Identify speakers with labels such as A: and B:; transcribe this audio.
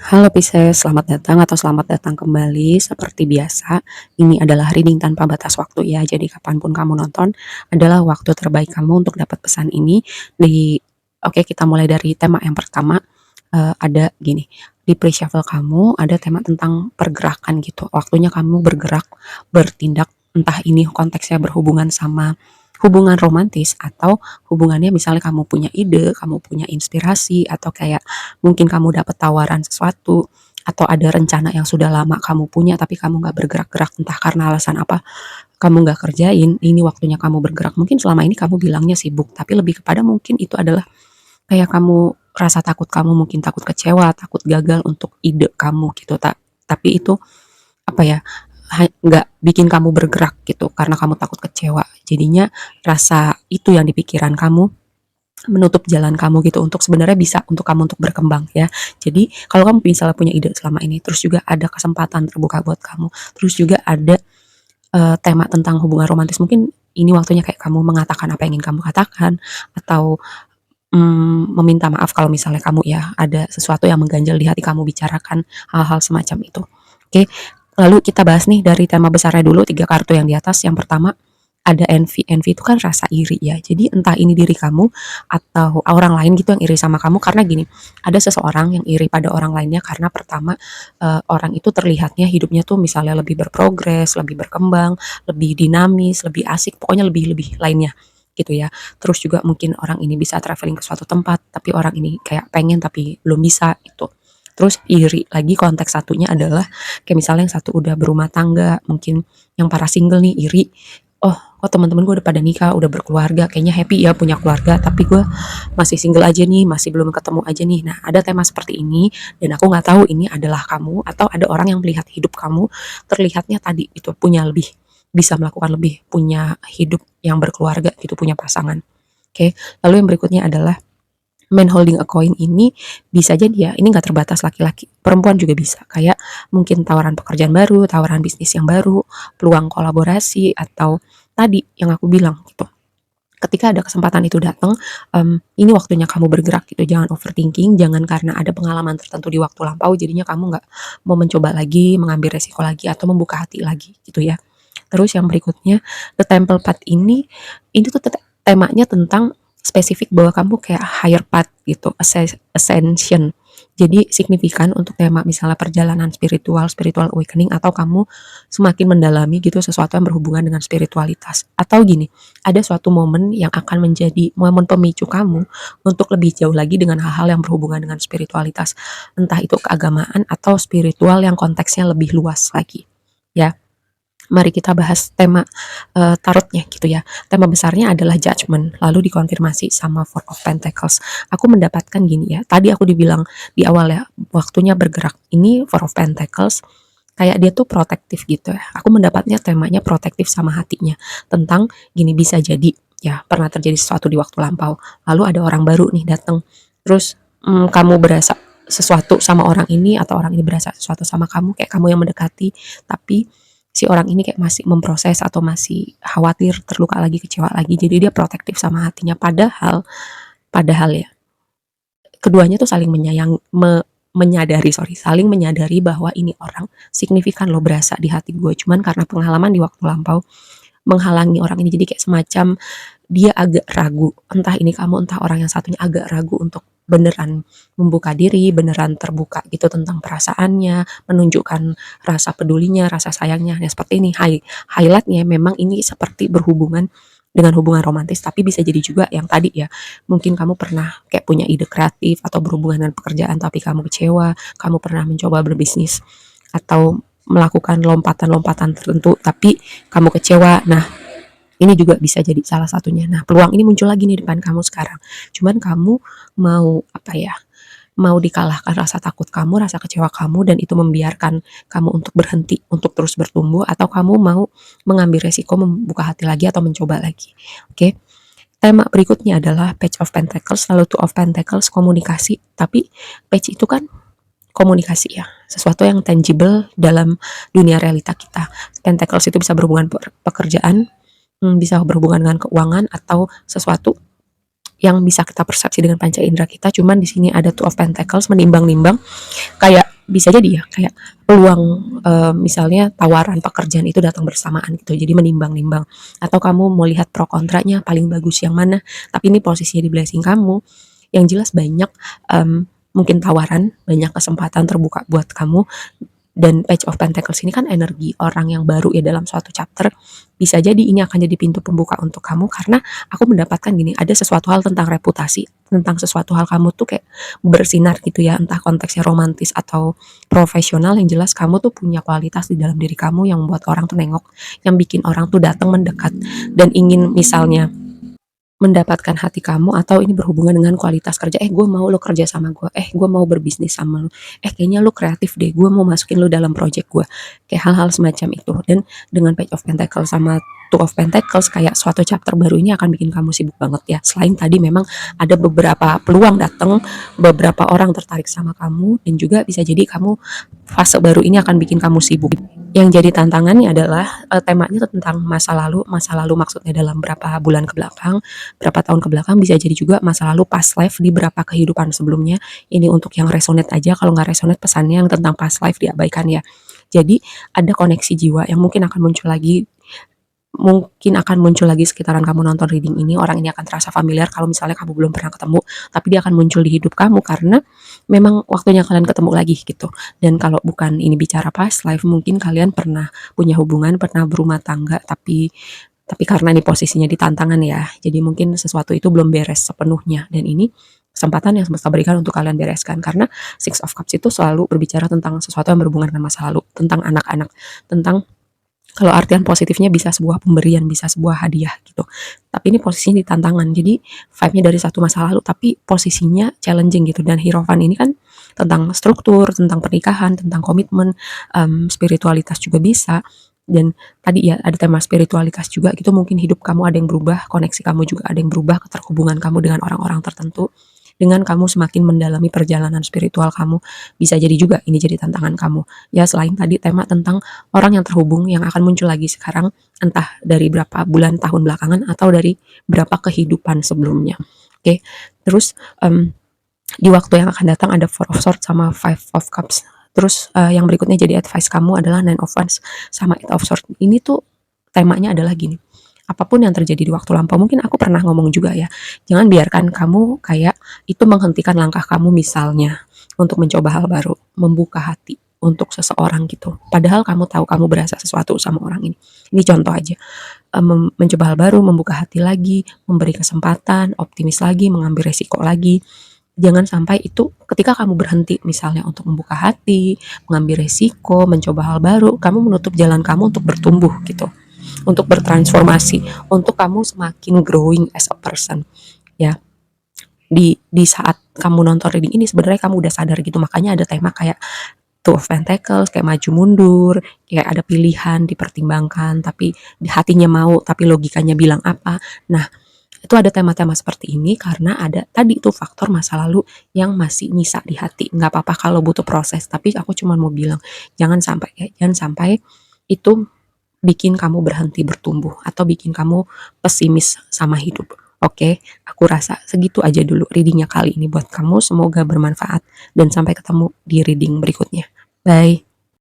A: Halo Pisces, selamat datang atau selamat datang kembali. Seperti biasa, ini adalah reading tanpa batas waktu ya. Jadi kapanpun kamu nonton adalah waktu terbaik kamu untuk dapat pesan ini. Oke, kita mulai dari tema yang pertama. Ada gini, di pre-shuffle kamu ada tema tentang pergerakan gitu. Waktunya kamu bergerak, bertindak, entah ini konteksnya berhubungan sama hubungan romantis atau hubungannya misalnya kamu punya ide, kamu punya inspirasi atau kayak mungkin kamu dapat tawaran sesuatu atau ada rencana yang sudah lama kamu punya tapi kamu nggak bergerak-gerak entah karena alasan apa kamu nggak kerjain. Ini waktunya kamu bergerak. Mungkin selama ini kamu bilangnya sibuk, tapi lebih kepada mungkin itu adalah kayak kamu rasa takut, kamu mungkin takut kecewa, takut gagal untuk ide kamu gitu. Tapi itu apa ya, nggak bikin kamu bergerak gitu karena kamu takut kecewa. Jadinya rasa itu yang di pikiran kamu menutup jalan kamu gitu untuk sebenarnya bisa untuk kamu untuk berkembang ya. Jadi kalau kamu misalnya punya ide selama ini, terus juga ada kesempatan terbuka buat kamu, terus juga ada tema tentang hubungan romantis, mungkin ini waktunya kayak kamu mengatakan apa yang ingin kamu katakan atau meminta maaf kalau misalnya kamu ya ada sesuatu yang mengganjal di hati kamu, bicarakan hal-hal semacam itu. Oke, lalu kita bahas nih dari tema besarnya dulu, 3 kartu yang di atas. Yang pertama ada envy. Envy itu kan rasa iri ya. Jadi entah ini diri kamu atau orang lain gitu yang iri sama kamu karena gini, ada seseorang yang iri pada orang lainnya karena pertama orang itu terlihatnya hidupnya tuh misalnya lebih berprogres, lebih berkembang, lebih dinamis, lebih asik, pokoknya lebih-lebih lainnya gitu ya. Terus juga mungkin orang ini bisa traveling ke suatu tempat, tapi orang ini kayak pengen tapi belum bisa itu. Terus iri lagi konteks satunya adalah kayak misalnya yang satu udah berumah tangga, mungkin yang para single nih iri, oh kok teman-teman gue udah pada nikah, udah berkeluarga, kayaknya happy ya punya keluarga, tapi gue masih single aja nih, masih belum ketemu aja nih. Nah ada tema seperti ini dan aku nggak tahu ini adalah kamu atau ada orang yang melihat hidup kamu terlihatnya tadi itu punya lebih, bisa melakukan lebih, punya hidup yang berkeluarga gitu, punya pasangan. Oke, lalu yang berikutnya adalah man holding a coin. Ini bisa jadi ya, ini nggak terbatas laki-laki, perempuan juga bisa. Kayak mungkin tawaran pekerjaan baru, tawaran bisnis yang baru, peluang kolaborasi, atau tadi yang aku bilang gitu. Ketika ada kesempatan itu datang, ini waktunya kamu bergerak gitu. Jangan overthinking, jangan karena ada pengalaman tertentu di waktu lampau, jadinya kamu nggak mau mencoba lagi, mengambil resiko lagi, atau membuka hati lagi gitu ya. Terus yang berikutnya, The Temple Path ini tuh temanya tentang spesifik bahwa kamu kayak higher path gitu, ascension. Jadi signifikan untuk tema misalnya perjalanan spiritual, spiritual awakening, atau kamu semakin mendalami gitu sesuatu yang berhubungan dengan spiritualitas. Atau gini, ada suatu momen yang akan menjadi momen pemicu kamu untuk lebih jauh lagi dengan hal-hal yang berhubungan dengan spiritualitas. Entah itu keagamaan atau spiritual yang konteksnya lebih luas lagi. Ya, mari kita bahas tema tarotnya gitu ya. Tema besarnya adalah judgment, lalu dikonfirmasi sama Four of Pentacles. Aku mendapatkan gini ya, tadi aku dibilang di awal ya, waktunya bergerak. Ini Four of Pentacles, kayak dia tuh protektif gitu ya. Aku mendapatnya temanya protektif sama hatinya. Tentang gini, bisa jadi ya pernah terjadi sesuatu di waktu lampau. Lalu ada orang baru nih datang. Terus kamu berasa sesuatu sama orang ini atau orang ini berasa sesuatu sama kamu, kayak kamu yang mendekati, tapi si orang ini kayak masih memproses atau masih khawatir, terluka lagi, kecewa lagi. Jadi dia protektif sama hatinya. Padahal ya, keduanya tuh saling saling menyadari bahwa ini orang signifikan loh, berasa di hati gue. Cuman karena pengalaman di waktu lampau menghalangi orang ini, jadi kayak semacam dia agak ragu, entah ini kamu entah orang yang satunya agak ragu untuk beneran membuka diri, beneran terbuka gitu tentang perasaannya, menunjukkan rasa pedulinya, rasa sayangnya. Nah seperti ini highlightnya memang ini seperti berhubungan dengan hubungan romantis, tapi bisa jadi juga yang tadi ya, mungkin kamu pernah kayak punya ide kreatif atau berhubungan dengan pekerjaan tapi kamu kecewa, kamu pernah mencoba berbisnis atau melakukan lompatan-lompatan tertentu tapi kamu kecewa. Nah ini juga bisa jadi salah satunya. Nah peluang ini muncul lagi nih depan kamu sekarang, cuman kamu mau apa ya, mau dikalahkan rasa takut kamu, rasa kecewa kamu, dan itu membiarkan kamu untuk berhenti untuk terus bertumbuh, atau kamu mau mengambil resiko membuka hati lagi atau mencoba lagi. Oke, tema berikutnya adalah Page of Pentacles, lalu Two of Pentacles, komunikasi. Tapi page itu kan komunikasi ya, sesuatu yang tangible dalam dunia realita kita. Pentacles itu bisa berhubungan pekerjaan, bisa berhubungan dengan keuangan, atau sesuatu yang bisa kita persepsi dengan panca indera kita. Cuman di sini ada Two of Pentacles menimbang-nimbang, kayak bisa jadi ya kayak peluang, misalnya tawaran pekerjaan itu datang bersamaan gitu, jadi menimbang-nimbang, atau kamu mau lihat pro kontranya paling bagus yang mana, tapi ini posisinya di blessing kamu. Yang jelas banyak, mungkin tawaran, banyak kesempatan terbuka buat kamu. Dan Page of Pentacles ini kan energi orang yang baru ya dalam suatu chapter. Bisa jadi ini akan jadi pintu pembuka untuk kamu karena aku mendapatkan gini, ada sesuatu hal tentang reputasi, tentang sesuatu hal kamu tuh kayak bersinar gitu ya, entah konteksnya romantis atau profesional, yang jelas kamu tuh punya kualitas di dalam diri kamu yang membuat orang tuh nengok, yang bikin orang tuh datang mendekat dan ingin misalnya mendapatkan hati kamu, atau ini berhubungan dengan kualitas kerja, gue mau lo kerja sama gue, gue mau berbisnis sama lo, kayaknya lo kreatif deh, gue mau masukin lo dalam project gue, kayak hal-hal semacam itu. Dan dengan Page of Pentacles sama Two of Pentacles, kayak suatu chapter baru ini akan bikin kamu sibuk banget ya. Selain tadi memang ada beberapa peluang datang, beberapa orang tertarik sama kamu, dan juga bisa jadi kamu fase baru ini akan bikin kamu sibuk. Yang jadi tantangannya adalah temanya tentang masa lalu maksudnya dalam berapa bulan ke belakang, berapa tahun ke belakang, bisa jadi juga masa lalu past life di berapa kehidupan sebelumnya. Ini untuk yang resonate aja, kalau nggak resonate pesannya yang tentang past life diabaikan ya. Jadi ada koneksi jiwa yang mungkin akan muncul lagi sekitaran kamu nonton reading ini. Orang ini akan terasa familiar kalau misalnya kamu belum pernah ketemu, tapi dia akan muncul di hidup kamu karena memang waktunya kalian ketemu lagi gitu. Dan kalau bukan ini bicara past life, mungkin kalian pernah punya hubungan, pernah berumah tangga, tapi karena ini posisinya di tantangan ya, jadi mungkin sesuatu itu belum beres sepenuhnya, dan ini kesempatan yang semesta berikan untuk kalian bereskan. Karena Six of Cups itu selalu berbicara tentang sesuatu yang berhubungan dengan masa lalu, tentang anak-anak, tentang, kalau artian positifnya bisa sebuah pemberian, bisa sebuah hadiah gitu. Tapi ini posisinya di tantangan, jadi vibe-nya dari satu masa lalu, tapi posisinya challenging gitu. Dan Hierophant ini kan tentang struktur, tentang pernikahan, tentang komitmen, spiritualitas juga bisa. Dan tadi ya ada tema spiritualitas juga gitu, mungkin hidup kamu ada yang berubah, koneksi kamu juga ada yang berubah, keterhubungan kamu dengan orang-orang tertentu, dengan kamu semakin mendalami perjalanan spiritual kamu. Bisa jadi juga ini jadi tantangan kamu. Ya selain tadi tema tentang orang yang terhubung yang akan muncul lagi sekarang, entah dari berapa bulan tahun belakangan atau dari berapa kehidupan sebelumnya. Oke, terus di waktu yang akan datang ada Four of Swords sama Five of Cups. Terus yang berikutnya jadi advice kamu adalah Nine of Wands sama Eight of Swords. Ini tuh temanya adalah gini, apapun yang terjadi di waktu lampau, mungkin aku pernah ngomong juga ya, jangan biarkan kamu kayak itu menghentikan langkah kamu, misalnya untuk mencoba hal baru, membuka hati untuk seseorang gitu. Padahal kamu tahu kamu berasa sesuatu sama orang ini. Ini contoh aja, mencoba hal baru, membuka hati lagi, memberi kesempatan, optimis lagi, mengambil resiko lagi. Jangan sampai itu ketika kamu berhenti misalnya untuk membuka hati, mengambil resiko, mencoba hal baru, kamu menutup jalan kamu untuk bertumbuh gitu, untuk bertransformasi, untuk kamu semakin growing as a person ya. Di saat kamu nonton reading ini sebenarnya kamu udah sadar gitu, makanya ada tema kayak Two of Pentacles, kayak maju mundur, kayak ada pilihan dipertimbangkan, tapi di hatinya mau, tapi logikanya bilang apa. Nah, itu ada tema-tema seperti ini karena ada tadi tuh faktor masa lalu yang masih nyisa di hati. Nggak apa-apa kalau butuh proses, tapi aku cuma mau bilang jangan sampai itu bikin kamu berhenti bertumbuh atau bikin kamu pesimis sama hidup. Oke, aku rasa segitu aja dulu readingnya kali ini buat kamu. Semoga bermanfaat dan sampai ketemu di reading berikutnya. Bye.